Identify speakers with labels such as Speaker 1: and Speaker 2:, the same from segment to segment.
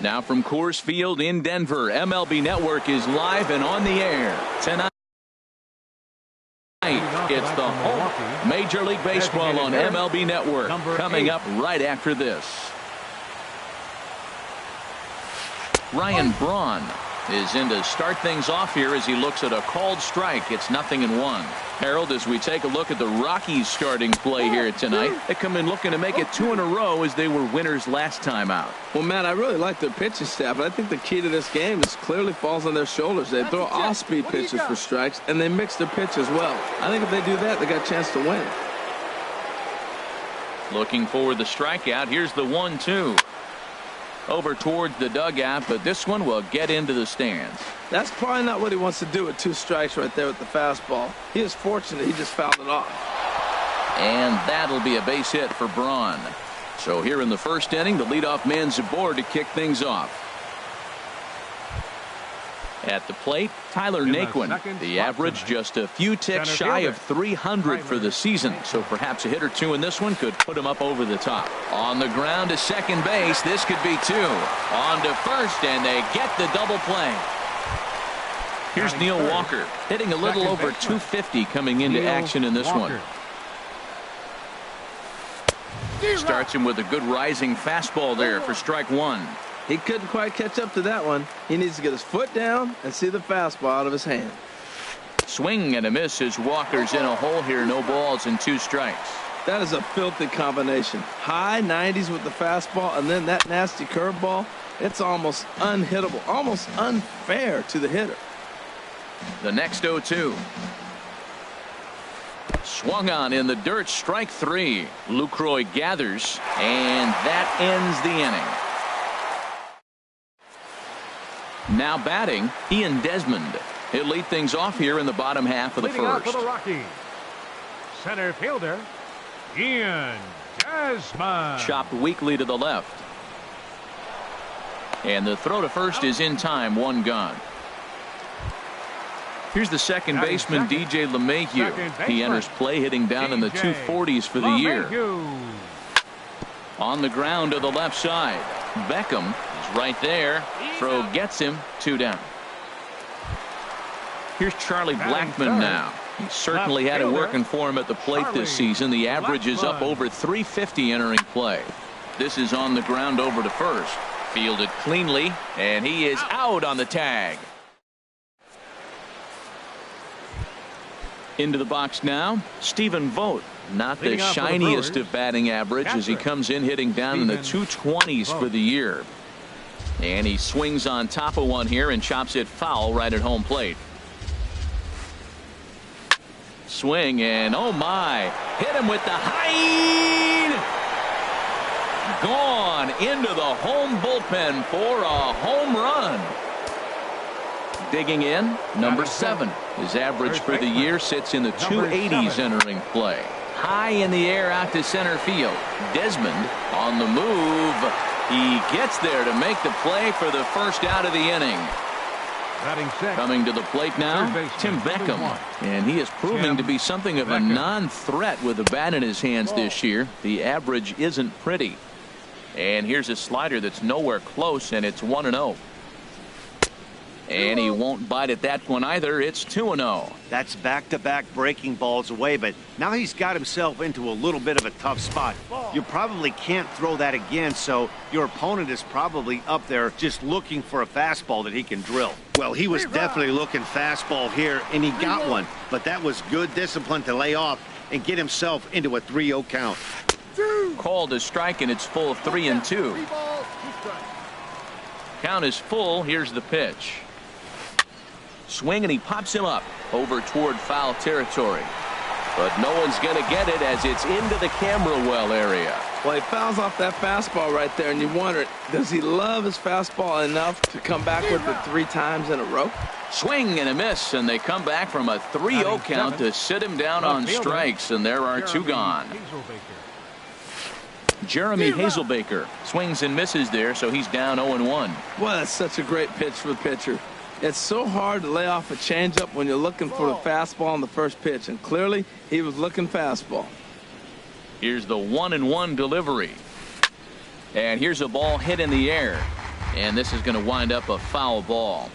Speaker 1: Now from Coors Field in Denver, MLB Network is live and on the air tonight. It's the home Major League Baseball on MLB Network coming up right after this. Ryan Braun is in to start things off here as he looks at a called strike. It's 0-1. Harold, as we take a look at the Rockies starting play here tonight, they come in looking to make it 2 in a row as they were winners last time out.
Speaker 2: Well, Matt, I really like their pitching staff, but I think the key to this game is clearly falls on their shoulders. They throw off-speed pitches for strikes, and they mix their pitch as well. I think if they do that, they got a chance to win.
Speaker 1: Looking for the strikeout. Here's the 1-2. Over towards the dugout, but this one will get into the stands.
Speaker 2: That's probably not what he wants to do with 2 strikes right there with the fastball. He is fortunate he just fouled it off.
Speaker 1: And that'll be a base hit for Braun. So here in the first inning, the leadoff man's aboard to kick things off. At the plate, Tyler Naquin. The average just a few ticks shy of 300 for the season. So perhaps a hit or two in this one could put him up over the top. On the ground to second base. This could be 2. On to first, and they get the double play. Here's Neil Walker hitting a little over 250 coming into action in this one. Starts him with a good rising fastball there for strike 1.
Speaker 2: He couldn't quite catch up to that one. He needs to get his foot down and see the fastball out of his hand.
Speaker 1: Swing and a miss as Walker's in a hole here. No balls and 2 strikes.
Speaker 2: That is a filthy combination. High 90s with the fastball and then that nasty curveball. It's almost unhittable, almost unfair to the hitter.
Speaker 1: The next 0-2. Swung on in the dirt. Strike 3. Lucroy gathers, and that ends the inning. Now batting, Ian Desmond. He'll lead things off here in the bottom half of the first.
Speaker 3: For the Rockies, center fielder Ian Desmond.
Speaker 1: Chopped weakly to the left. And the throw to first is in time. 1 gone. Here's the second baseman, DJ LeMahieu. He enters play hitting down in the 240s for the year. On the ground to the left side. Beckham is right there. Throw gets him. 2 down. Here's Charlie Blackmon now. He certainly had it working for him at the plate this season. The average is up over 350 entering play. This is on the ground over to first. Fielded cleanly, and he is out on the tag. Into the box now, Stephen Vogt. Not the shiniest of batting average as he comes in hitting down in the 220s for the year. And he swings on top of one here and chops it foul right at home plate. Swing and oh my, hit him with the height. Gone into the home bullpen for a home run. Digging in, number 7. His average for the year sits in the 280s entering play. High in the air out to center field. Desmond on the move. He gets there to make the play for the first out of the inning. Coming to the plate now, Tim Beckham. And he is proving to be something of a non-threat with the bat in his hands this year. The average isn't pretty. And here's a slider that's nowhere close, and it's 1-0. And he won't bite at that one either. It's 2-0.
Speaker 4: That's back-to-back breaking balls away, but now he's got himself into a little bit of a tough spot. You probably can't throw that again, so your opponent is probably up there just looking for a fastball that he can drill. Well, he was definitely looking fastball here, and he got one, but that was good discipline to lay off and get himself into a 3-0 count.
Speaker 1: Called a strike, and it's full of 3-2. Count is full. Here's the pitch. Swing, and he pops him up over toward foul territory. But no one's going to get it as it's into the camera well area.
Speaker 2: Well, he fouls off that fastball right there, and you wonder, does he love his fastball enough to come back with it 3 times in a row?
Speaker 1: Swing and a miss, and they come back from a 3-0 count to sit him down on strikes, and there are 2 gone. Jeremy Hazelbaker swings and misses there, so he's down 0-1.
Speaker 2: Well, that's such a great pitch for the pitcher. It's so hard to lay off a changeup when you're looking for the fastball on the first pitch, and clearly he was looking fastball.
Speaker 1: Here's the 1-1 delivery. And here's a ball hit in the air. And this is going to wind up a foul ball.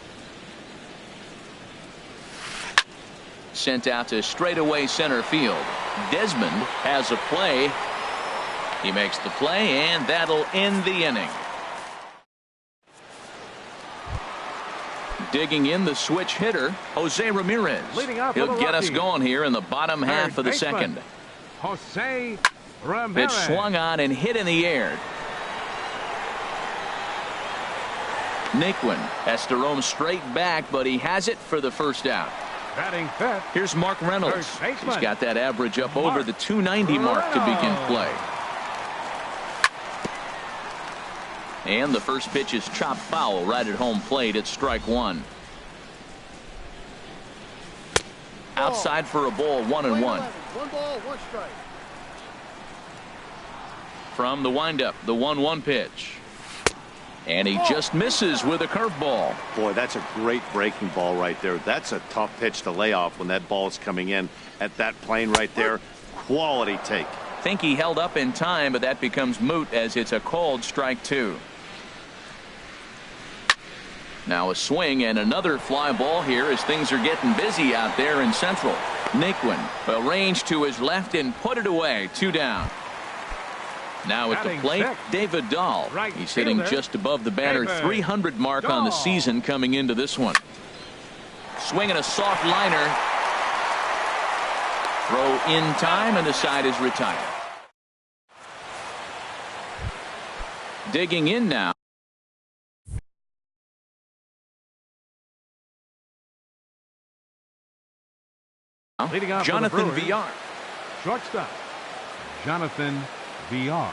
Speaker 1: Sent out to straightaway center field. Desmond has a play. He makes the play, and that'll end the inning. Digging in the switch hitter, Jose Ramirez. He'll get us going here in the bottom half of the second.
Speaker 3: Jose Ramirez.
Speaker 1: Pitch swung on and hit in the air. Naquin has to roam straight back, but he has it for the first out.
Speaker 3: Batting fifth.
Speaker 1: Here's Mark Reynolds. He's got that average up over the 290 mark to begin play. And the first pitch is chopped foul right at home plate at strike one. Outside for a ball, 1-1.
Speaker 5: 1 ball, 1 strike.
Speaker 1: From the windup, the 1-1 pitch. And he just misses with a curveball.
Speaker 4: Boy, that's a great breaking ball right there. That's a tough pitch to lay off when that ball's coming in at that plane right there. Quality take.
Speaker 1: Think he held up in time, but that becomes moot as it's a called strike two. Now a swing and another fly ball here as things are getting busy out there in Central. Naquin will range to his left and put it away. 2 down. Now at the plate, David Dahl. He's hitting just above the banner 300 mark on the season coming into this one. Swinging a soft liner. Throw in time, and the side is retired. Digging in now. Jonathan Villar.
Speaker 3: Shortstop, Jonathan Villar.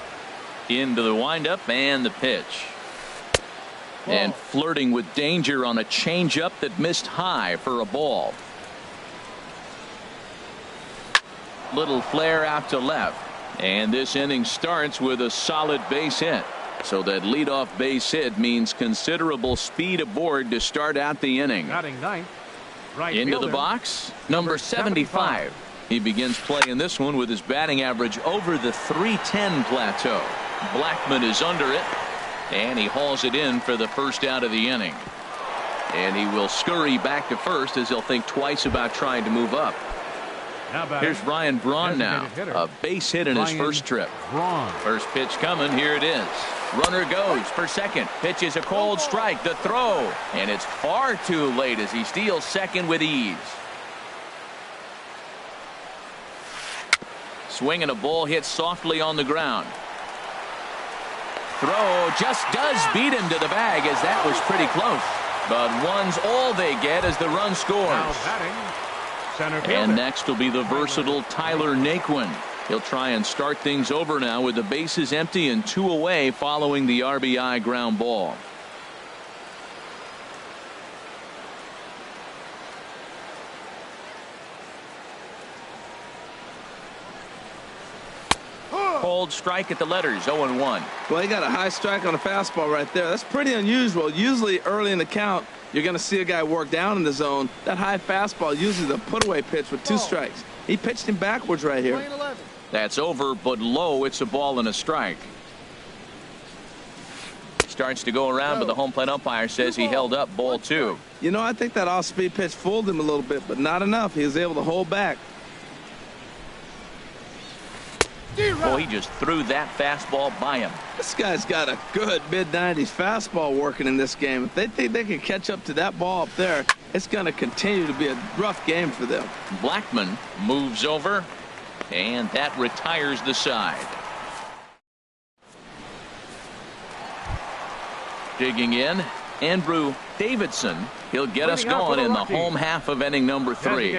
Speaker 1: Into the windup and the pitch. And flirting with danger on a changeup that missed high for a ball. Little flare out to left. And this inning starts with a solid base hit. So that leadoff base hit means considerable speed aboard to start out the inning.
Speaker 3: Batting ninth. Right
Speaker 1: Into
Speaker 3: fielder,
Speaker 1: the box, number 75. He begins play in this one with his batting average over the 310 plateau. Blackman is under it, and he hauls it in for the first out of the inning. And he will scurry back to first as he'll think twice about trying to move up. Here's Ryan Braun now, a base hit in his first trip. First pitch coming, here it is. Runner goes for second. Pitch is a cold strike. The throw, and it's far too late as he steals second with ease. Swinging a ball hit softly on the ground. Throw just does beat him to the bag as that was pretty close. But one's all they get as the run scores. And next will be the versatile Tyler Naquin. He'll try and start things over now with the bases empty and 2 away following the RBI ground ball. Cold strike at the letters, 0-1.
Speaker 2: Well, he got a high strike on a fastball right there. That's pretty unusual. Usually early in the count, you're going to see a guy work down in the zone. That high fastball, usually the put-away pitch with 2 strikes. He pitched him backwards right here.
Speaker 1: That's over, but low. It's a ball and a strike. Starts to go around, but the home plate umpire says he held up ball 2.
Speaker 2: You know, I think that off-speed pitch fooled him a little bit, but not enough. He was able to hold back.
Speaker 1: Oh, he just threw that fastball by him.
Speaker 2: This guy's got a good mid-90s fastball working in this game. If they think they can catch up to that ball up there, it's going to continue to be a rough game for them.
Speaker 1: Blackman moves over, and that retires the side. Digging in, Andrew Davidson. He'll get us going in the home half of inning number 3.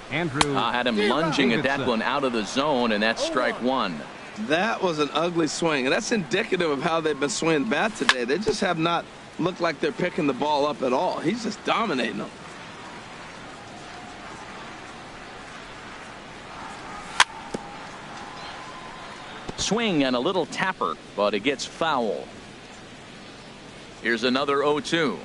Speaker 1: I had him lunging at that one out of the zone, and that's strike 1.
Speaker 2: That was an ugly swing, and that's indicative of how they've been swinging the bat today. They just have not looked like they're picking the ball up at all. He's just dominating them.
Speaker 1: Swing and a little tapper, but it gets foul. Here's another 0-2.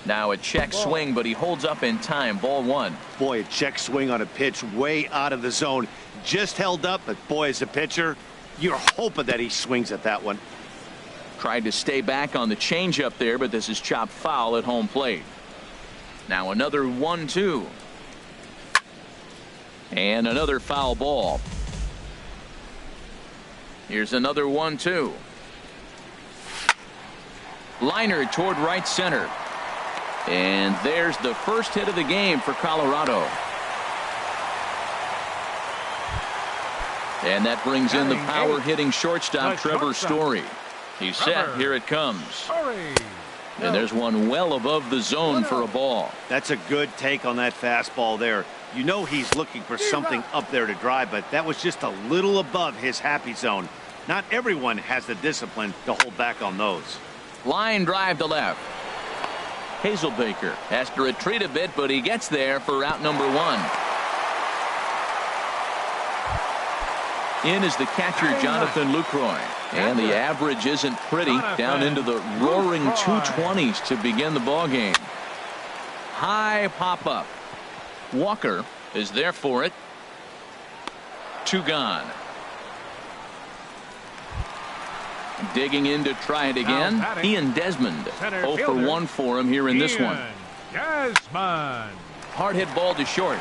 Speaker 1: Now a check swing, but he holds up in time. Ball 1.
Speaker 4: Boy, a check swing on a pitch way out of the zone. Just held up, but boy, as a pitcher, you're hoping that he swings at that one.
Speaker 1: Tried to stay back on the changeup there, but this is chopped foul at home plate. Now another 1-2. And another foul ball. Here's another 1-2. Liner toward right center. And there's the first hit of the game for Colorado. And that brings in the power hitting shortstop Trevor Story. He's set. Here it comes. And there's one well above the zone for a ball.
Speaker 4: That's a good take on that fastball there. You know he's looking for something up there to drive, but that was just a little above his happy zone. Not everyone has the discipline to hold back on those.
Speaker 1: Line drive to left. Hazelbaker has to retreat a bit, but he gets there for out number 1. In is the catcher Jonathan Lucroy. And the average isn't pretty, down into the roaring 220s to begin the ball game. High pop up. Walker is there for it. 2 gone. Digging in to try it again. Ian Desmond. 0 for 1 for him here in this one.
Speaker 3: Desmond.
Speaker 1: Hard hit ball to short.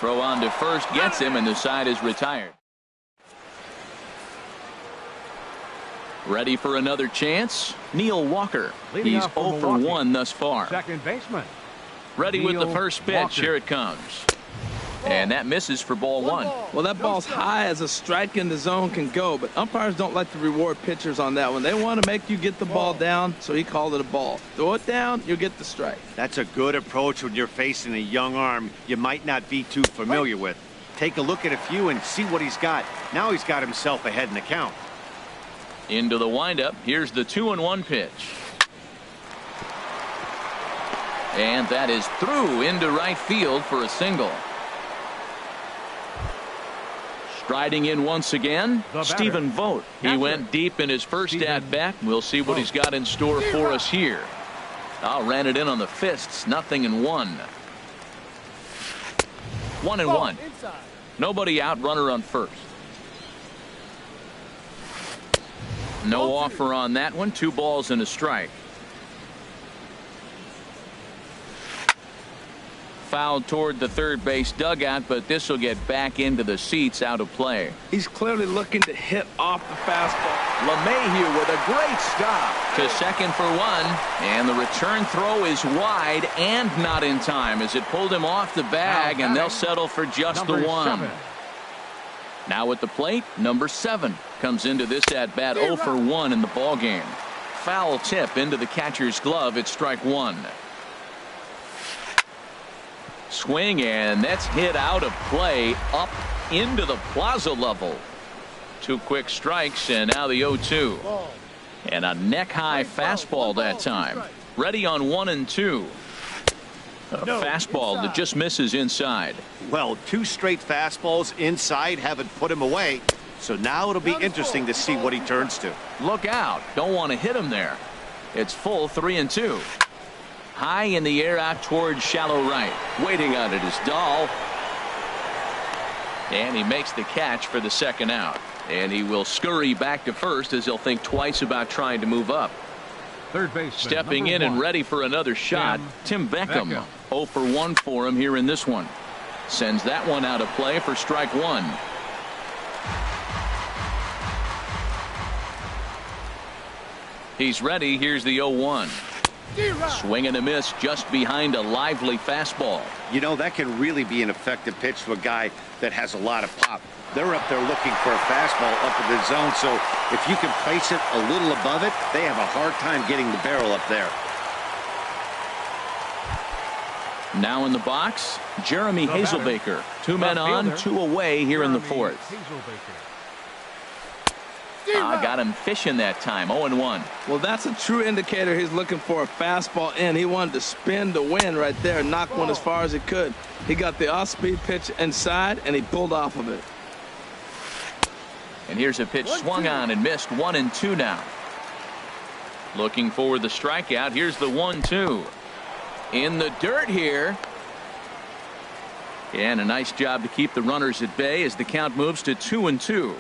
Speaker 1: Throw on to first gets him, and the side is retired. Ready for another chance? Neil Walker. He's 0 for 1 thus far.
Speaker 3: Second baseman.
Speaker 1: Ready with the first pitch. Here it comes. And that misses for ball 1.
Speaker 2: Well, that ball's high as a strike in the zone can go, but umpires don't like to reward pitchers on that one. They want to make you get the ball down, so he called it a ball. Throw it down, you'll get the strike.
Speaker 4: That's a good approach when you're facing a young arm you might not be too familiar with. Take a look at a few and see what he's got. Now he's got himself ahead in the count.
Speaker 1: Into the windup. Here's the 2-1 pitch. And that is through into right field for a single. Striding in once again, Stephen Vogt. He went deep in his first at bat. We'll see what he's got in store for us here. Ran it in on the fists. 0-1. 1-1. Nobody out. Runner on first. No offer on that one. 2 balls and a strike. Fouled toward the third base dugout, but this will get back into the seats, out of play.
Speaker 2: He's clearly looking to hit off the fastball.
Speaker 1: LeMahieu with a great stop to second for 1, and the return throw is wide and not in time as it pulled him off the bag, and they'll settle for just the 1. Now at the plate, number 7 comes into this at bat 0 for 1 in the ball game. Foul tip into the catcher's glove. It's strike 1. Swing, and that's hit out of play up into the plaza level. 2 quick strikes, and now the 0-2. And a neck high fastball that time. Ready on 1-2. A fastball that just misses inside.
Speaker 4: Well, 2 straight fastballs inside haven't put him away. So now it'll be interesting to see what he turns to.
Speaker 1: Look out. Don't want to hit him there. It's full 3-2. High in the air out towards shallow right. Waiting on it is Dahl. And he makes the catch for the second out. And he will scurry back to first as he'll think twice about trying to move up.
Speaker 3: Third base.
Speaker 1: Stepping in and ready for another shot, Tim Beckham. 0 for 1 for him here in this one. Sends that one out of play for strike 1. He's ready. Here's the 0-1. Swing and a miss just behind a lively fastball.
Speaker 4: You know, that can really be an effective pitch to a guy that has a lot of pop. They're up there looking for a fastball up in the zone, so if you can place it a little above it, they have a hard time getting the barrel up there.
Speaker 1: Now in the box, Jeremy Hazelbaker. 2 men on, 2 away here in the 4th. Got him fishing that time. 0-1.
Speaker 2: Well, that's a true indicator he's looking for a fastball in. He wanted to spin the wind right there, knock one as far as he could. He got the off-speed pitch inside, and he pulled off of it.
Speaker 1: And here's a pitch swung on and missed. 1-2 now. Looking for the strikeout. Here's the 1-2. In the dirt here. And a nice job to keep the runners at bay as the count moves to 2-2.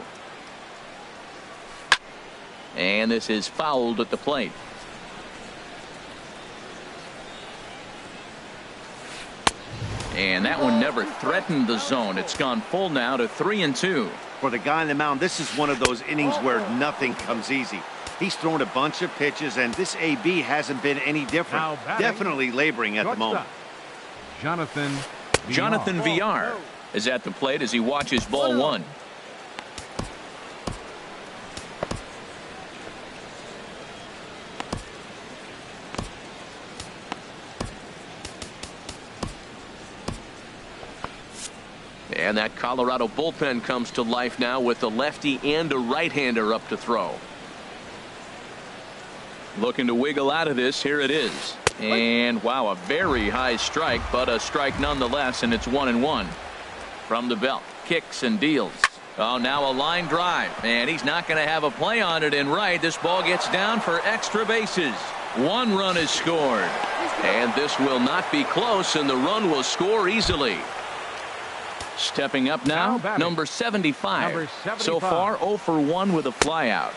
Speaker 1: And this is fouled at the plate. And that one never threatened the zone. It's gone full now to 3-2.
Speaker 4: For the guy on the mound, this is one of those innings where nothing comes easy. He's thrown a bunch of pitches, and this AB hasn't been any different. Definitely laboring at the moment.
Speaker 1: Jonathan Villar is at the plate as he watches ball one. And that Colorado bullpen comes to life now with a lefty and a right-hander up to throw. Looking to wiggle out of this. Here it is. And wow, a very high strike, but a strike nonetheless, and it's 1-1. From the belt, kicks and deals. Oh, now a line drive, and he's not going to have a play on it in right. This ball gets down for extra bases. 1 run is scored, and this will not be close, and the run will score easily. Stepping up now, number 75. So far 0 for 1 with a flyout.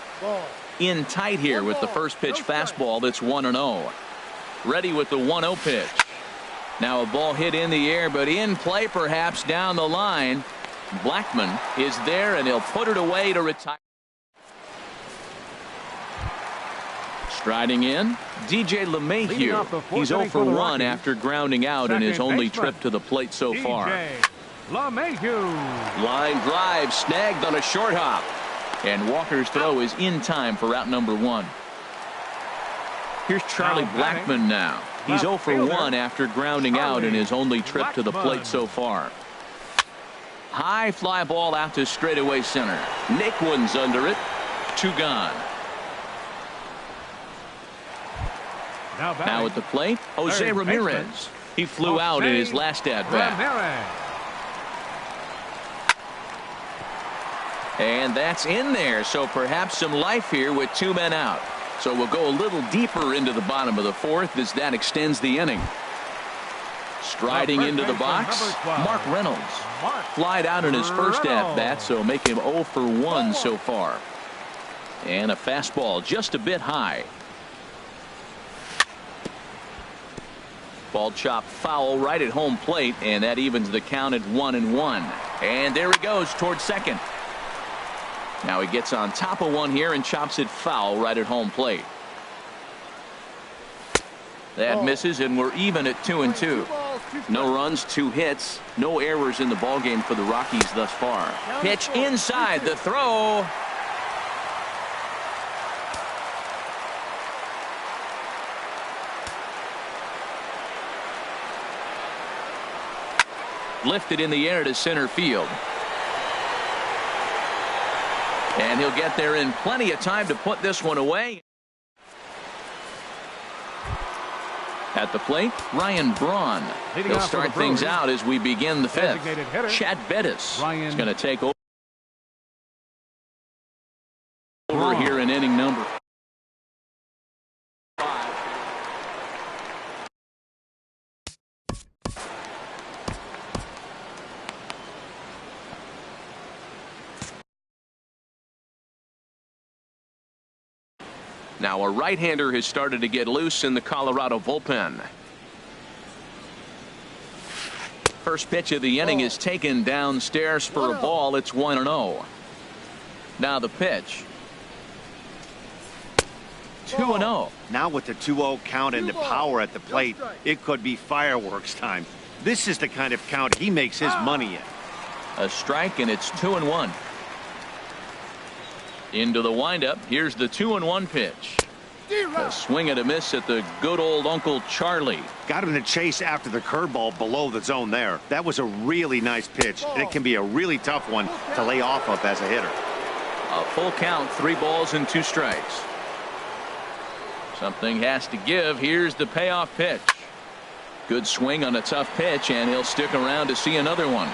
Speaker 1: In tight here with the first pitch fastball that's 1-0. Ready with the 1-0 pitch. Now a ball hit in the air, but in play perhaps down the line. Blackmon is there, and he'll put it away to retire. Striding in, DJ LeMahieu. He's 0 for 1 after grounding out in his only trip to the plate so far.
Speaker 3: LeMahieu.
Speaker 1: Line drive snagged on a short hop. And Walker's throw is in time for out number 1. Here's Charlie Blackmon now. He's 0 for 1 after grounding out in his only trip to the plate so far. High fly ball out to straightaway center. Naquin's under it. 2 gone. Now at the plate, Jose Ramirez. He flew out in his last at-bat. And that's in there, so perhaps some life here with 2 men out. So we'll go a little deeper into the bottom of the 4th as that extends the inning. Striding into the box, Mark Reynolds. Flied out in his first at-bat, so make him 0 for 1 so far. And a fastball just a bit high. Ball chopped foul right at home plate, and that evens the count at 1-1. And there he goes towards second. Now he gets on top of one here and chops it foul right at home plate. That misses, and we're even at 2-2. No runs, 2 hits, no errors in the ballgame for the Rockies thus far. Pitch inside, the throw. Lifted in the air to center field. And he'll get there in plenty of time to put this one away. At the plate, Ryan Braun. He'll start things out as we begin the 5th. Chad Bettis is going to take over here in inning number 5. Now a right-hander has started to get loose in the Colorado bullpen. First pitch of the inning is taken downstairs for a ball. It's 1-0. Now the pitch. 2-0.
Speaker 4: Now with the 2-0 count and the power at the plate, it could be fireworks time. This is the kind of count he makes his money in.
Speaker 1: A strike, and it's 2-1. Into the windup. Here's the 2-1 pitch. A swing and a miss at the good old Uncle Charlie.
Speaker 4: Got him to chase after the curveball below the zone there. That was a really nice pitch, and it can be a really tough one to lay off of as a hitter.
Speaker 1: A full count, 3 balls and 2 strikes. Something has to give. Here's the payoff pitch. Good swing on a tough pitch, and he'll stick around to see another one.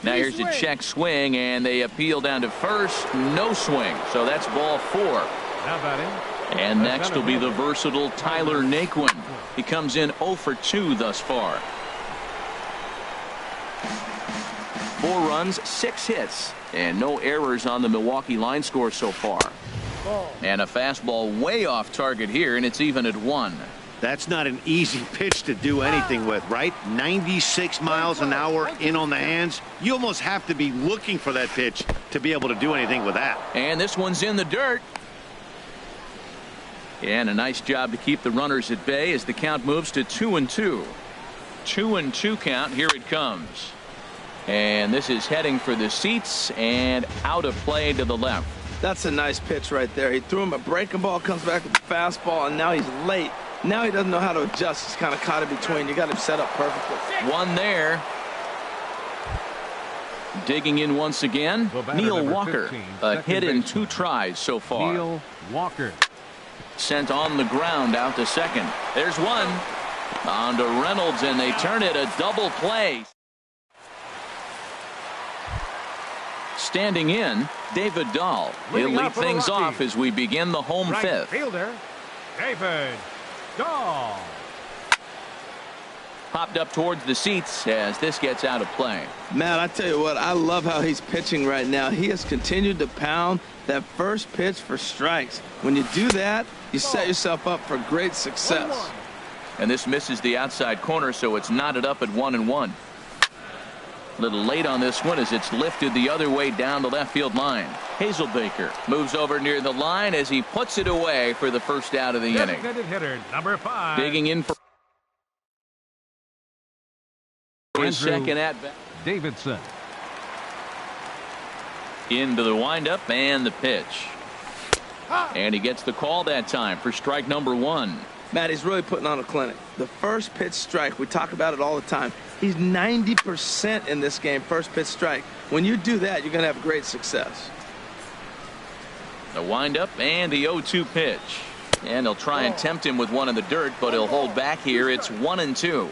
Speaker 1: Now here's a check swing, and they appeal down to first. No swing, so that's ball 4.
Speaker 3: Now batting,
Speaker 1: And next will be the versatile Tyler Naquin. He comes in 0 for 2 thus far. 4 runs, 6 hits, and no errors on the Milwaukee line score so far. And a fastball way off target here, and it's even at 1.
Speaker 4: That's not an easy pitch to do anything with, right? 96 miles an hour in on the hands. You almost have to be looking for that pitch to be able to do anything with that.
Speaker 1: And this one's in the dirt. And a nice job to keep the runners at bay as the count moves to 2-2. 2-2 count. Here it comes. And this is heading for the seats and out of play to the left.
Speaker 2: That's a nice pitch right there. He threw him a breaking ball, comes back with a fastball, and now he's late. Now he doesn't know how to adjust. He's kind of caught in between. You got him set up perfectly.
Speaker 1: One there. Digging in once again, Neil Walker.
Speaker 3: 15,
Speaker 1: a hit in
Speaker 3: baseman.
Speaker 1: 2 tries so far.
Speaker 3: Neil Walker.
Speaker 1: Sent on the ground out to second. There's one. On to Reynolds, and they turn it a double play. Standing in, David Dahl. He'll lead things off as we begin the home
Speaker 3: Right
Speaker 1: 5th.
Speaker 3: fielder, David Dahl.
Speaker 1: Popped up towards the seats as this gets out of play.
Speaker 2: Matt, I tell you what, I love how he's pitching right now. He has continued to pound that first pitch for strikes. When you do that, you set yourself up for great success.
Speaker 1: And this misses the outside corner, so it's knotted up at 1-1. A little late on this one as it's lifted the other way down the left field line. Hazelbaker moves over near the line as he puts it away for the first out of the inning.
Speaker 3: Designated hitter, number 5.
Speaker 1: Digging in for his
Speaker 3: Andrew
Speaker 1: second at bat.
Speaker 3: Davidson.
Speaker 1: Into the windup and the pitch. And he gets the call that time for strike number 1.
Speaker 2: Matt, he's really putting on a clinic. The first pitch strike, we talk about it all the time. He's 90% in this game, first pitch strike. When you do that, you're going to have great success.
Speaker 1: The windup and the 0-2 pitch. And they'll try and tempt him with one in the dirt, but he'll hold back here. It's 1-2.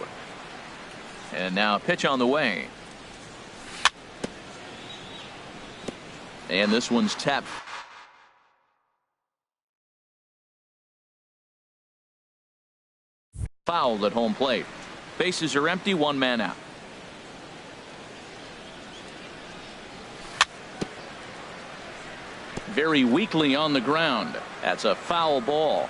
Speaker 1: And now a pitch on the way. And this one's tapped. Fouled at home plate. Bases are empty, 1 man out. Very weakly on the ground. That's a foul ball.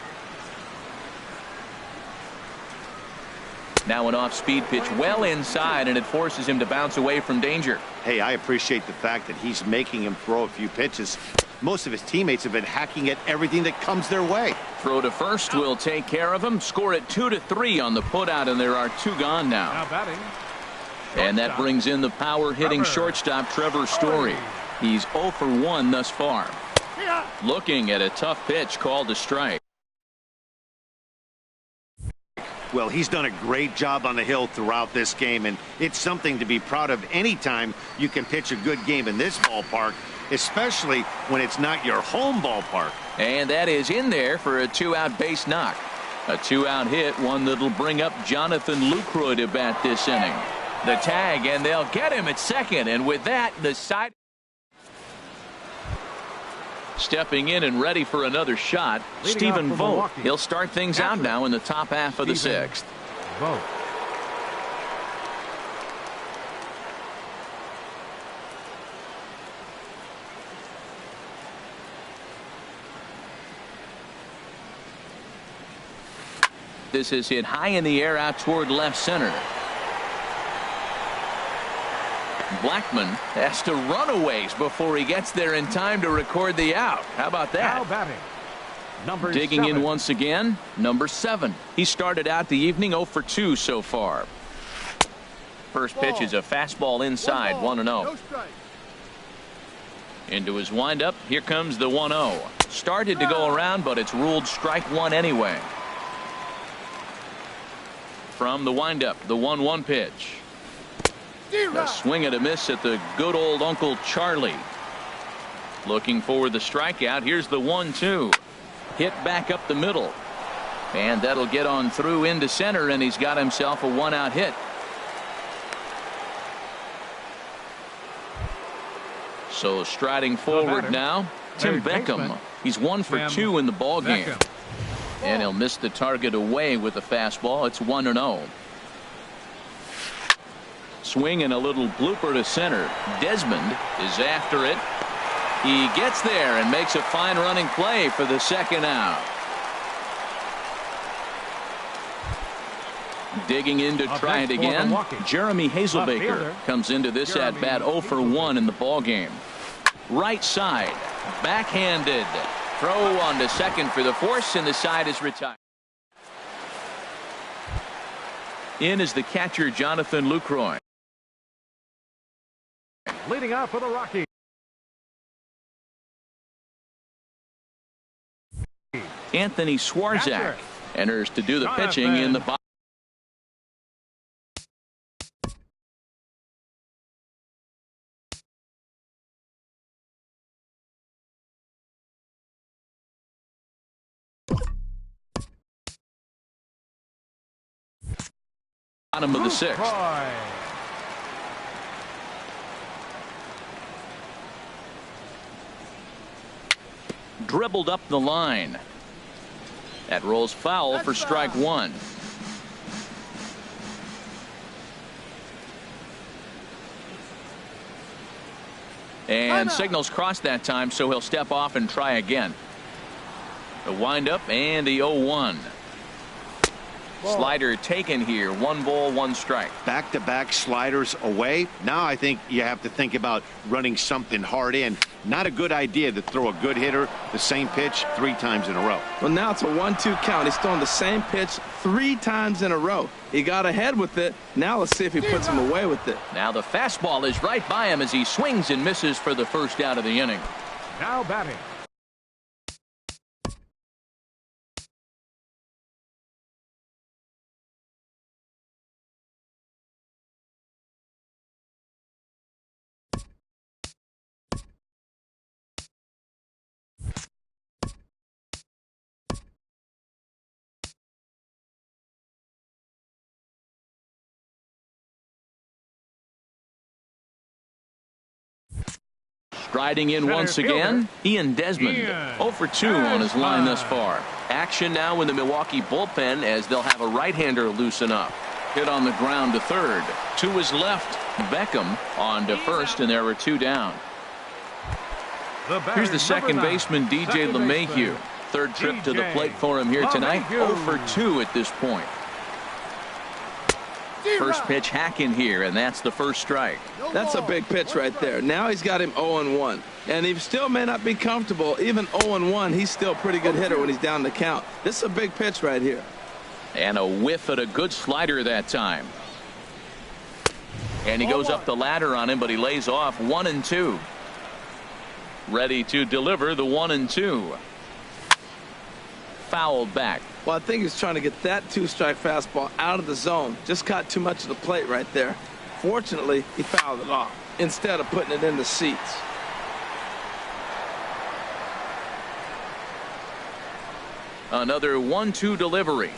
Speaker 1: Now an off-speed pitch well inside, and it forces him to bounce away from danger.
Speaker 4: Hey, I appreciate the fact that he's making him throw a few pitches. Most of his teammates have been hacking at everything that comes their way.
Speaker 1: Throw to first will take care of him. Score it 2-3 on the putout, and there are 2 gone now.
Speaker 3: Now batting.
Speaker 1: And that brings in the power-hitting shortstop Trevor Story. He's 0 for 1 thus far. Looking at a tough pitch called a strike.
Speaker 4: Well, he's done a great job on the hill throughout this game, and it's something to be proud of anytime you can pitch a good game in this ballpark, especially when it's not your home ballpark.
Speaker 1: And that is in there for a 2-out base knock. A 2-out hit, one that'll bring up Jonathan Lucroy to bat this inning. The tag, and they'll get him at second, and with that, the side. Stepping in and ready for another shot,
Speaker 3: Leading
Speaker 1: Stephen
Speaker 3: off for
Speaker 1: Vogt.
Speaker 3: Milwaukee.
Speaker 1: He'll start things out now in the top half of the
Speaker 3: Stephen
Speaker 1: 6th.
Speaker 3: Vogt.
Speaker 1: This is hit high in the air out toward left center. Blackman has to run a ways before he gets there in time to record the out. How about that?
Speaker 3: Now batting. Number
Speaker 1: Digging
Speaker 3: 7.
Speaker 1: in once again, number 7. He started out the evening 0 for 2 so far. First pitch is a fastball inside, 1-0.
Speaker 5: No strike.
Speaker 1: Into his windup, here comes the 1-0. Started to go around, but it's ruled strike 1 anyway. From the windup, the 1-1 pitch. A swing and a miss at the good old Uncle Charlie. Looking for the strikeout. Here's the 1-2. Hit back up the middle. And that'll get on through into center, and he's got himself a 1-out hit. So striding forward now, Tim
Speaker 3: Third baseman.
Speaker 1: Beckham. He's 1 for
Speaker 3: Tim
Speaker 1: 2 in the ball game.
Speaker 3: Beckham.
Speaker 1: And he'll miss the target away with the fastball. It's 1-0. Swing and a little blooper to center. Desmond is after it. He gets there and makes a fine running play for the second out. Digging in to try it again. Jeremy Hazelbaker comes into this at bat 0 for 1 in the ball game. Right side, backhanded. Throw on to second for the force, and the side is retired. In is the catcher, Jonathan Lucroy.
Speaker 3: Leading out for the Rockies.
Speaker 1: Anthony Swarzak enters to do the pitching in the bottom. Bottom of the sixth. Dribbled up the line. That rolls foul for strike one. And signals crossed that time, so he'll step off and try again. The windup and the 0-1. Slider taken here. 1 ball, 1 strike.
Speaker 4: Back-to-back sliders away. Now I think you have to think about running something hard in. Not a good idea to throw a good hitter the same pitch 3 times in a row.
Speaker 2: Well, now it's a 1-2 count. He's throwing the same pitch 3 times in a row. He got ahead with it. Now let's see if he puts him away with it.
Speaker 1: Now the fastball is right by him as he swings and misses for the first out of the inning.
Speaker 3: Now batting.
Speaker 1: Striding in once again, Ian Desmond. 0 for 2 on his line thus far. Action now in the Milwaukee bullpen as they'll have a right-hander loosen up. Hit on the ground to third. To his left, Beckham on to first, and there were 2 down. Here's the second baseman, DJ LeMahieu. Third trip to the plate for him here tonight. 0 for 2 at this point. First pitch hacking here, and that's the first strike.
Speaker 2: That's a big pitch right there. Now he's got him 0-1. And he still may not be comfortable. Even 0-1, he's still a pretty good hitter when he's down the count. This is a big pitch right here.
Speaker 1: And a whiff at a good slider that time. And he goes up the ladder on him, but he lays off 1-2. Ready to deliver the 1-2. Fouled back.
Speaker 2: Well, I think he's trying to get that 2-strike fastball out of the zone. Just caught too much of the plate right there. Fortunately, he fouled it off instead of putting it in the seats.
Speaker 1: Another 1-2 delivery.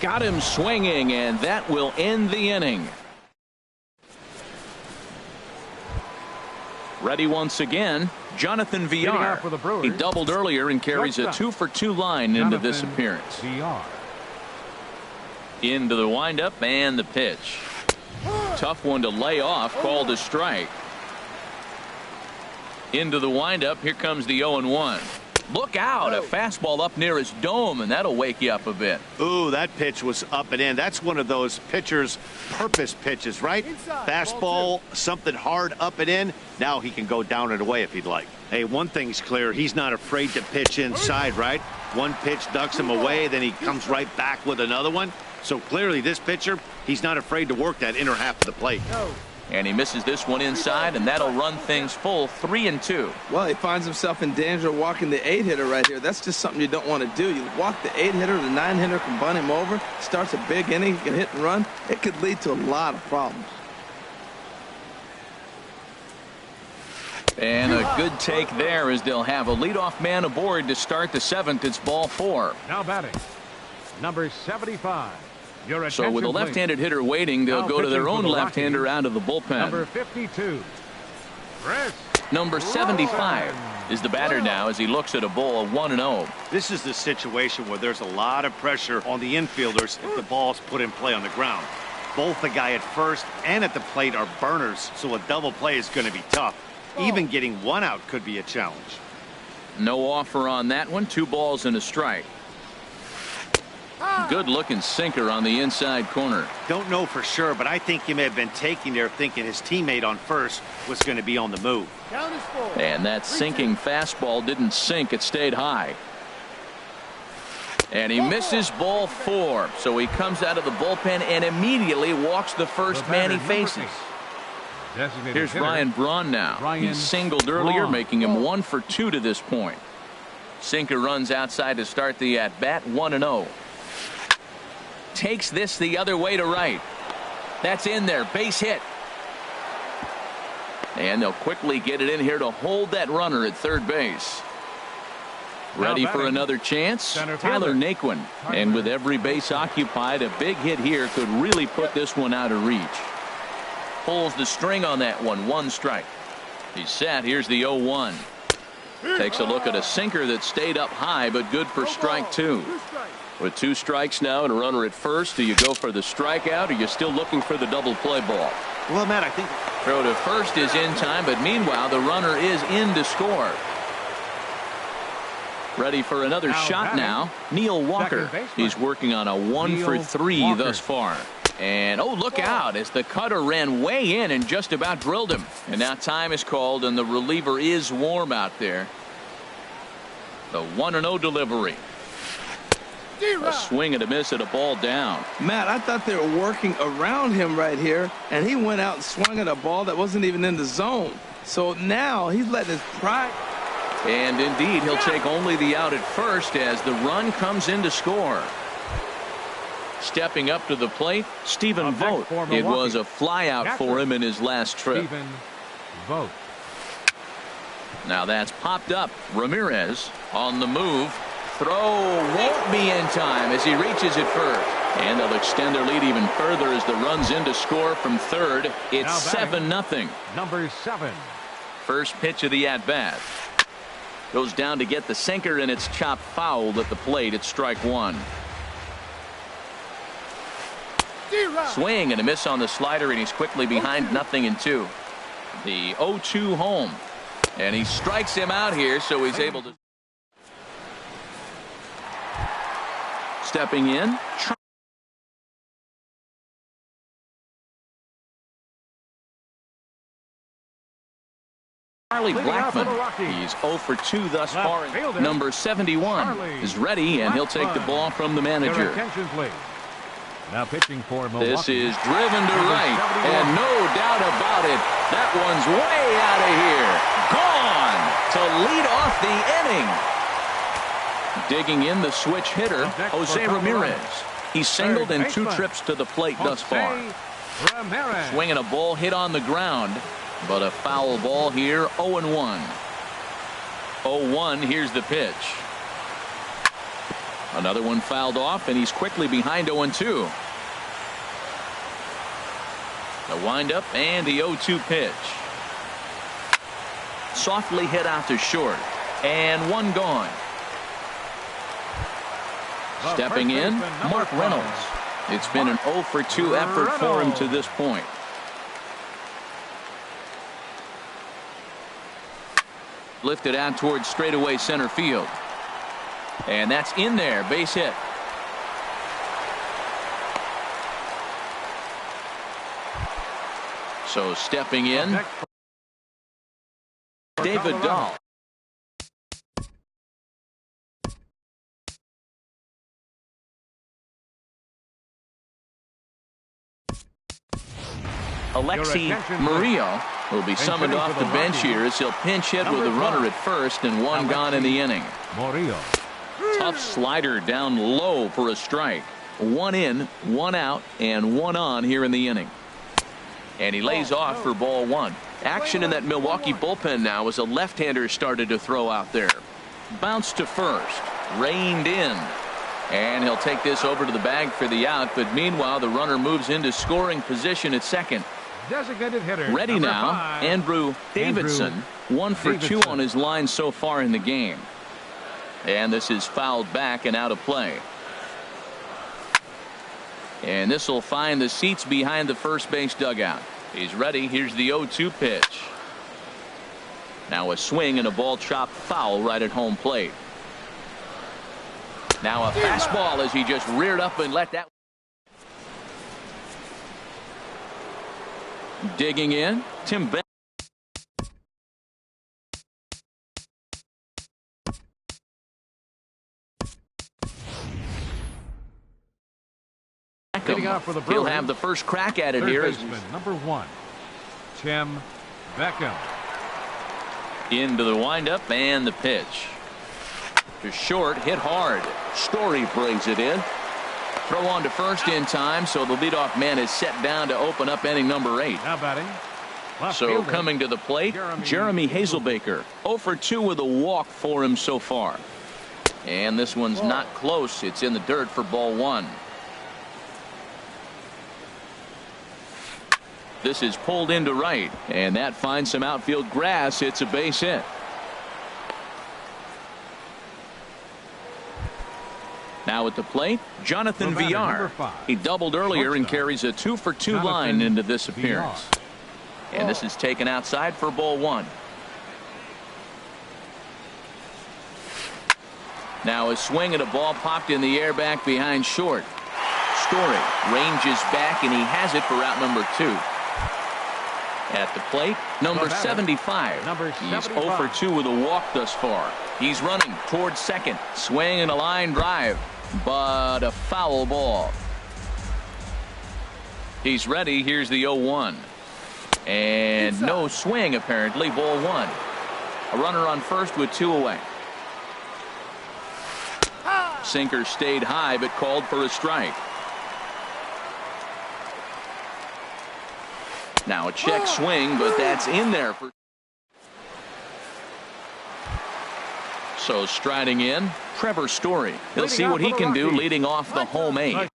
Speaker 1: Got him swinging, and that will end the inning. Ready once again, Jonathan Villar. He doubled earlier and carries a 2 for 2 line into this appearance. Into the windup and the pitch. Tough one to lay off, called a strike. Into the windup, here comes the 0-1. Look out, a fastball up near his dome, and that'll wake you up a bit.
Speaker 4: Ooh, that pitch was up and in. That's one of those pitcher's purpose pitches, right? Fastball, something hard up and in. Now he can go down and away if he'd like. Hey, one thing's clear. He's not afraid to pitch inside, right? One pitch ducks him away, then he comes right back with another one. So clearly this pitcher, he's not afraid to work that inner half of the plate.
Speaker 1: And he misses this one inside, and that'll run things full 3-2.
Speaker 2: Well, he finds himself in danger of walking the 8-hitter right here. That's just something you don't want to do. You walk the 8-hitter, the 9-hitter can bunt him over, starts a big inning, he can hit and run. It could lead to a lot of problems.
Speaker 1: And a good take there as they'll have a leadoff man aboard to start the 7th. It's ball 4.
Speaker 3: Now batting, number 75.
Speaker 1: So with a left-handed hitter waiting, they'll go to their own left-hander out of the bullpen.
Speaker 3: Number 52.
Speaker 1: Number 75. is the batter now as he looks at a ball 1-0.
Speaker 4: This is the situation where there's a lot of pressure on the infielders if the ball's put in play on the ground. Both the guy at first and at the plate are burners, so a double play is going to be tough. Even getting one out could be a challenge.
Speaker 1: No offer on that one. 2 balls and a strike. Good looking sinker on the inside corner.
Speaker 4: Don't know for sure, but I think he may have been taking there thinking his teammate on first was going to be on the move.
Speaker 5: Count is full.
Speaker 1: And that sinking fastball didn't sink. It stayed high. And he misses ball 4. So he comes out of the bullpen and immediately walks the first man he faces. Here's Ryan Braun now. He singled earlier, making him 1 for 2 to this point. Sinker runs outside to start the at-bat. 1-0. Takes this the other way to right. That's in there. Base hit. And they'll quickly get it in here to hold that runner at third base. Ready for another chance? Tyler Naquin. And with every base occupied, a big hit here could really put this one out of reach. Pulls the string on that one. 1 strike. He's set. Here's the 0-1. Takes a look at a sinker that stayed up high, but good for strike 2. With 2 strikes now and a runner at first, do you go for the strikeout or are you still looking for the double play ball?
Speaker 4: Well, Matt, I think
Speaker 1: throw to first is in time, but meanwhile the runner is in to score. Ready for another shot now. Neil Walker. He's working on a 1 for 3 thus far. And oh, look out as the cutter ran way in and just about drilled him. And now time is called and the reliever is warm out there. The 1-0 delivery. A swing and a miss at a ball down.
Speaker 2: Matt, I thought they were working around him right here, and he went out and swung at a ball that wasn't even in the zone. So now he's letting his pride.
Speaker 1: And indeed, he'll take only the out at first as the run comes in to score. Stepping up to the plate, Stephen Vogt. It was a fly out for him in his last trip.
Speaker 3: Stephen Vogt.
Speaker 1: Now that's popped up. Ramirez on the move. Throw won't be in time as he reaches it first. And they'll extend their lead even further as the run's in to score from third. It's 7-0.
Speaker 3: Number 7.
Speaker 1: First pitch of the at-bat. Goes down to get the sinker, and it's chopped foul at the plate. It's strike 1. Swing and a miss on the slider, and he's quickly behind 0-2. The 0-2 home. And he strikes him out here, so he's able to. Stepping in. Charlie Blackmon. He's 0 for 2 thus far. Number 71 is ready, and he'll take the ball from the manager.
Speaker 3: Now pitching for Milwaukee.
Speaker 1: This is driven to right, and no doubt about it, that one's way out of here. Gone to lead off the inning. Digging in the switch hitter, Jose Ramirez. He's singled in 2 trips to the plate thus far. Swinging a ball hit on the ground, but a foul ball here. 0-1. 0-1. Here's the pitch. Another one fouled off, and he's quickly behind 0-2. The windup and the 0-2 pitch. Softly hit out to short, and one gone. Stepping in, Mark Reynolds. It's been an 0 for 2 effort for him to this point. Lifted out towards straightaway center field. And that's in there. Base hit. So stepping in, David Dahl. Alexi Murillo will be summoned off the bench here as he'll pinch hit with a runner at first and one gone in the inning. Tough slider down low for a strike. 1 in, 1 out, and 1 on here in the inning. And he lays off for ball 1. Action in that Milwaukee bullpen now as a left-hander started to throw out there. Bounced to first. Reined in. And he'll take this over to the bag for the out, but meanwhile the runner moves into scoring position at second.
Speaker 3: Designated hitter.
Speaker 1: Ready
Speaker 3: number
Speaker 1: now,
Speaker 3: 5.
Speaker 1: Andrew Davidson. 1 for 2 on his line so far in the game. And this is fouled back and out of play. And this will find the seats behind the first base dugout. He's ready. Here's the 0-2 pitch. Now a swing and a ball chopped foul right at home plate. Now a fastball as he just reared up and let that. Digging in, Tim Benson. He'll have the first crack at it
Speaker 3: Third
Speaker 1: here.
Speaker 3: Baseman, number 1, Tim Beckham.
Speaker 1: Into the windup and the pitch. To short, hit hard. Story brings it in. Throw on to first in time, so the leadoff man is set down to open up inning number 8.
Speaker 3: Now batting. Left
Speaker 1: So
Speaker 3: fielder,
Speaker 1: coming to the plate, Jeremy Hazelbaker. 0 for 2 with a walk for him so far. And this one's not close. It's in the dirt for ball 1. This is pulled into right, and that finds some outfield grass. It's a base hit. Now at the plate, Jonathan
Speaker 3: The batter, number
Speaker 1: Villar.
Speaker 3: 5.
Speaker 1: He doubled earlier and
Speaker 3: Shortstop.
Speaker 1: carries a 2 for 2
Speaker 3: Jonathan
Speaker 1: line into this appearance.
Speaker 3: Villar.
Speaker 1: And this is taken outside for ball 1. Now a swing and a ball popped in the air back behind short. Story ranges back and he has it for out number 2. At the plate, number 75. He's 0 for 2 with a walk thus far. He's running towards second. Swing and a line drive, but a foul ball. He's ready. Here's the 0-1. And no swing apparently. Ball 1. A runner on first with 2 away. Sinker stayed high but called for a strike. Now a check swing, but that's in there for. So striding in, Trevor Story. He'll see what he can do leading off the home 8.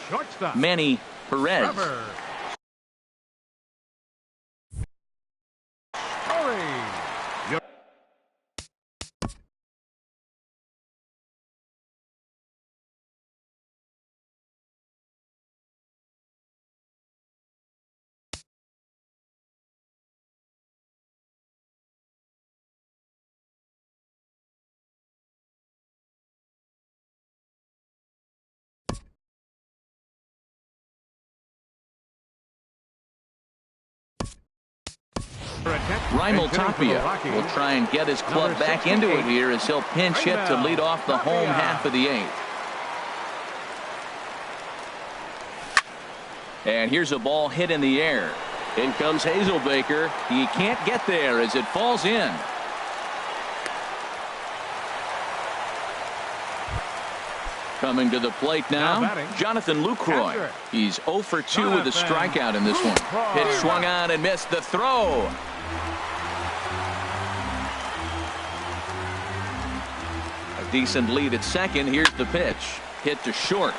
Speaker 3: Shortstop.
Speaker 1: Manny Perez.
Speaker 3: Trevor. Story.
Speaker 1: Raimel Tapia will try and get his club back into it here as he'll pinch hit to lead off the home half of the 8th. And here's a ball hit in the air. In comes Hazelbaker. He can't get there as it falls in. Coming to the plate now, Jonathan Lucroy. He's 0 for 2 with a strikeout in this one. Pitch swung on and missed. The throw. A decent lead at second. Here's the pitch. Hit to short.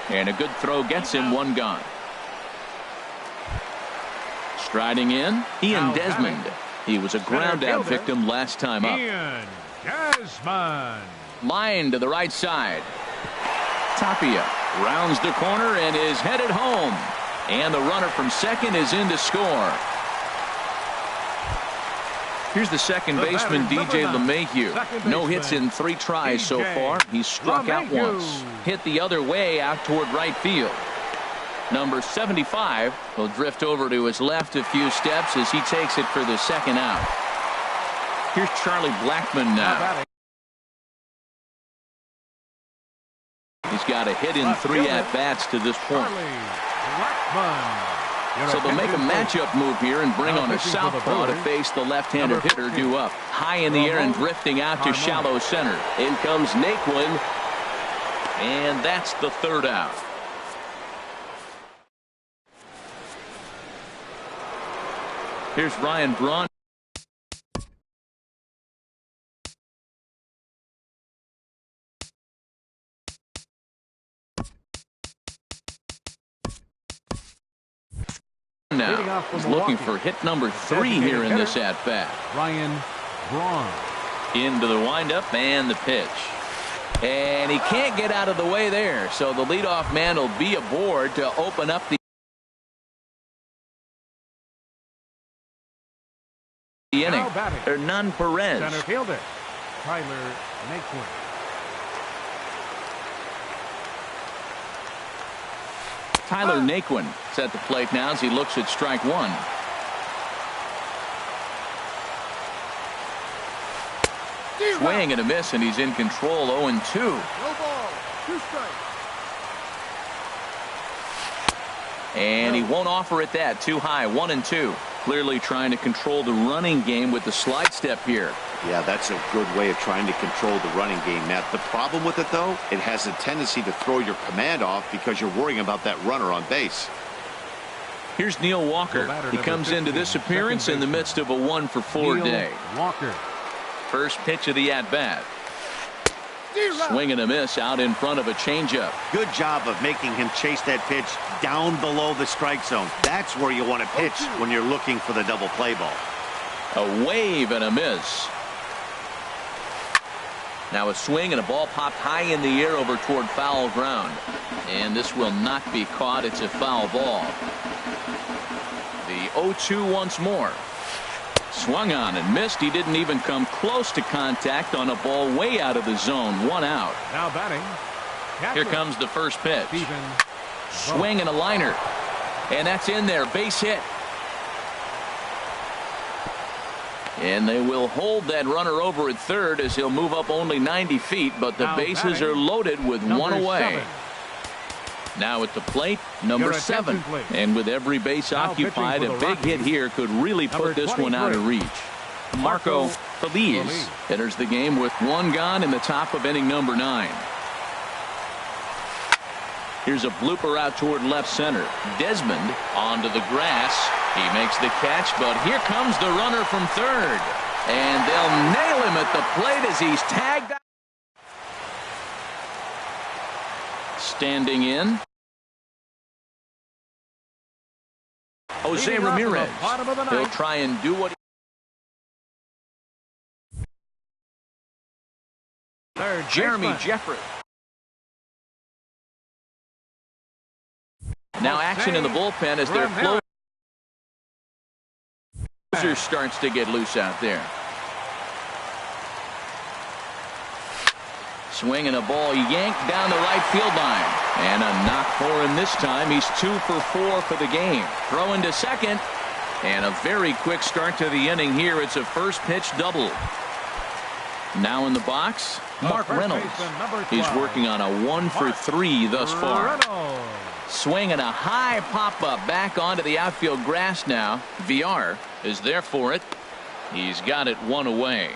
Speaker 1: And a good throw gets him 1 gone. Striding in, Ian Desmond. He was a ground out victim last time up.
Speaker 3: Ian Desmond.
Speaker 1: Line to the right side. Tapia rounds the corner and is headed home. And the runner from second is in to score. Here's the second baseman, DJ LeMahieu. No hits in 3 tries so far. He's struck out once. Hit the other way out toward right field. Number 75 will drift over to his left a few steps as he takes it for the second out. Here's Charlie Blackmon now. He's got a hit in 3 at-bats to this point. So they'll make a matchup move here and bring on a southpaw to face the left-handed hitter due up. High in the air and drifting out to shallow center. In comes Naquin. And that's the 3rd out. Here's Ryan Braun.
Speaker 3: leadoff for
Speaker 1: He's
Speaker 3: Milwaukee.
Speaker 1: looking for hit number 3 here in this at-bat.
Speaker 3: Ryan Braun.
Speaker 1: Into the windup and the pitch. And he can't get out of the way there. So the leadoff man will be aboard to open up the inning. Hernan Perez.
Speaker 3: Center fielder Tyler Naquin.
Speaker 1: Tyler Naquin is at the plate now as he looks at strike 1. Swing and a miss, and he's in control. 0-2.
Speaker 5: No ball. 2 strikes.
Speaker 1: And he won't offer it that. Too high. 1-2. Clearly trying to control the running game with the slide step here.
Speaker 4: Yeah, that's a good way of trying to control the running game, Matt. The problem with it, though, it has a tendency to throw your command off because you're worrying about that runner on base.
Speaker 1: Here's Neil Walker. He comes into this appearance in the midst of a 1-for-4 day.
Speaker 3: Walker.
Speaker 1: First pitch of the at-bat. Swing and a miss out in front of a changeup.
Speaker 4: Good job of making him chase that pitch down below the strike zone. That's where you want to pitch when you're looking for the double play ball.
Speaker 1: A wave and a miss. Now a swing and a ball popped high in the air over toward foul ground. And this will not be caught. It's a foul ball. The 0-2 once more. Swung on and missed. He didn't even come close to contact on a ball way out of the zone. 1 out.
Speaker 3: Now batting.
Speaker 1: Here comes the first pitch.
Speaker 3: Stephen
Speaker 1: Swing and a liner. And that's in there. Base hit. And they will hold that runner over at third as he'll move up only 90 feet, but the
Speaker 3: Now
Speaker 1: bases
Speaker 3: batting,
Speaker 1: are loaded with one away.
Speaker 3: 7.
Speaker 1: Now at the plate, number
Speaker 3: Your
Speaker 1: 7.
Speaker 3: attention, please.
Speaker 1: And with every base
Speaker 3: Now
Speaker 1: occupied,
Speaker 3: pitching
Speaker 1: a
Speaker 3: for the
Speaker 1: big hit
Speaker 3: Rockies,
Speaker 1: here could really
Speaker 3: number
Speaker 1: put this one out of
Speaker 3: 23.
Speaker 1: reach. Marco Feliz enters the game with 1 gone in the top of inning number 9. Here's a blooper out toward left center. Desmond onto the grass. He makes the catch, but here comes the runner from third. And they'll nail him at the plate as he's tagged out. Standing in, Jose
Speaker 3: Leading off to the
Speaker 1: Ramirez.
Speaker 3: bottom of the
Speaker 1: He'll
Speaker 3: ninth.
Speaker 1: try and do what
Speaker 3: Third
Speaker 1: Jeremy
Speaker 3: baseman.
Speaker 1: Jeffrey. Now action in the bullpen as their closer starts to get loose out there. Swing and a ball yanked down the right field line. And a knock for him this time. He's 2 for 4 for the game. Throw into second. And a very quick start to the inning here. It's a first pitch double. Now in the box, Mark
Speaker 3: first
Speaker 1: Reynolds.
Speaker 3: baseman, number
Speaker 1: He's
Speaker 3: 12.
Speaker 1: working on a 1 for 3 thus far.
Speaker 3: Reynolds.
Speaker 1: Swing and a high pop-up back onto the outfield grass now. VR is there for it. He's got it 1 away.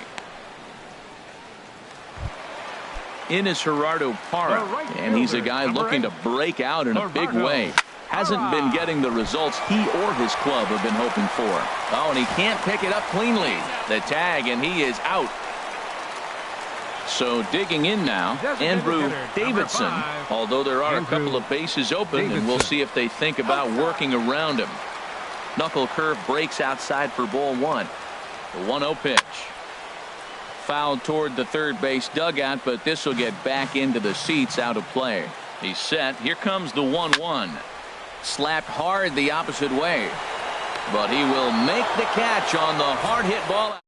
Speaker 1: In is Gerardo Parra,
Speaker 3: The right
Speaker 1: and he's a
Speaker 3: fielder,
Speaker 1: guy
Speaker 3: number
Speaker 1: looking
Speaker 3: 8,
Speaker 1: to break out in a big
Speaker 3: Gerardo
Speaker 1: way. Hasn't been getting the results he or his club have been hoping for. Oh, and he can't pick it up cleanly. The tag, and he is out. So digging in now,
Speaker 3: Designated
Speaker 1: Andrew
Speaker 3: hitter,
Speaker 1: Davidson,
Speaker 3: number 5,
Speaker 1: although there are a
Speaker 3: Andrew
Speaker 1: couple of bases open, and we'll
Speaker 3: Davidson.
Speaker 1: see if they think about working around him. Knuckle curve breaks outside for ball 1. The 1-0 pitch. Fouled toward the third base dugout, but this will get back into the seats, out of play. He's set. Here comes the 1-1. Slapped hard the opposite way, but he will make the catch on the hard hit ball.